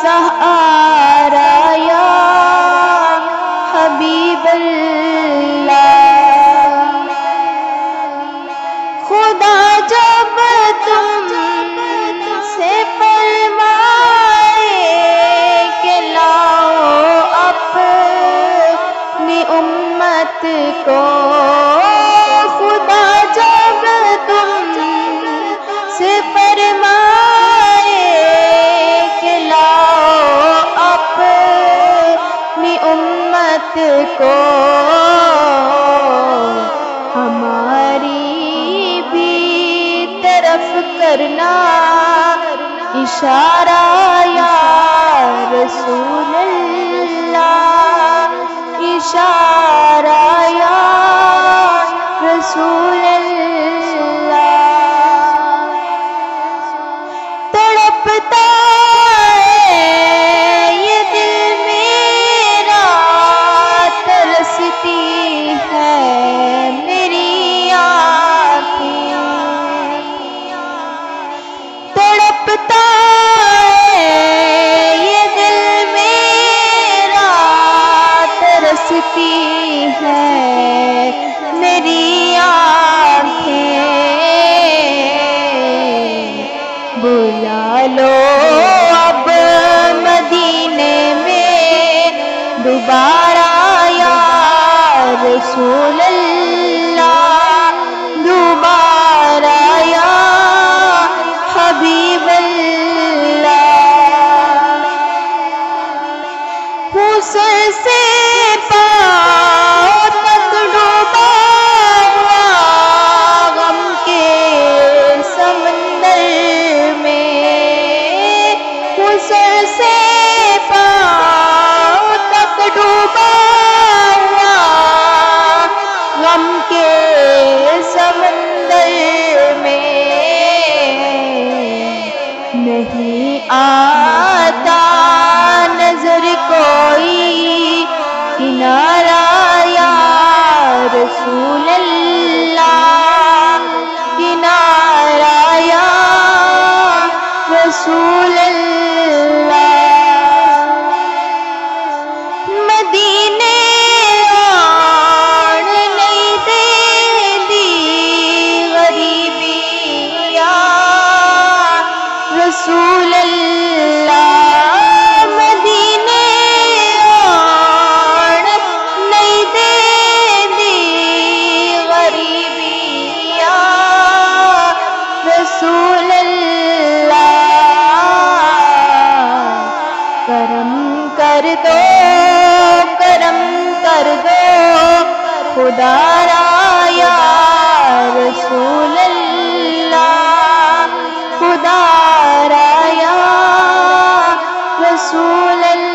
سہارا یا حبیب اللہ۔ خدا جب تم سے فرمائے کہ لاؤ اپنی امت کو، خدا جب تم سے فرمائے کہ لاؤ اپنی امت کو، ہماری بھی طرف کرنا اشارہ یا رسول اللہ، اشارہ یا رسول اللہ۔ تڑپتا ہے یہ دل میرا، ترستی ہے میری آنکھیں، تڑپتا ہے یہ دل میرا، ترستی ہے میری آنکھیں۔ بلا لو اب مدینے میں دوبارہ یا رسول اللہ، دوبارہ یا حبیب اللہ۔ حسن سے پاؤں تک ڈوبا ہوا غم کے سمندر میں، حسن سے پاؤں تک ڈوبا ہوا غم کے سمندر میں، نہیں آتا نظر کوئی کنارہ یا رسول اللہ، کنارہ یا رسول اللہ۔ مدینے آن نہیں دے دی غریبی یا رسول اللہ، مدینے آن نہیں دے دی غریبی یا رسول اللہ۔ کرم کر دو، کرم کر دو خدا را یا رسول اللہ، خدا را یا رسول اللہ۔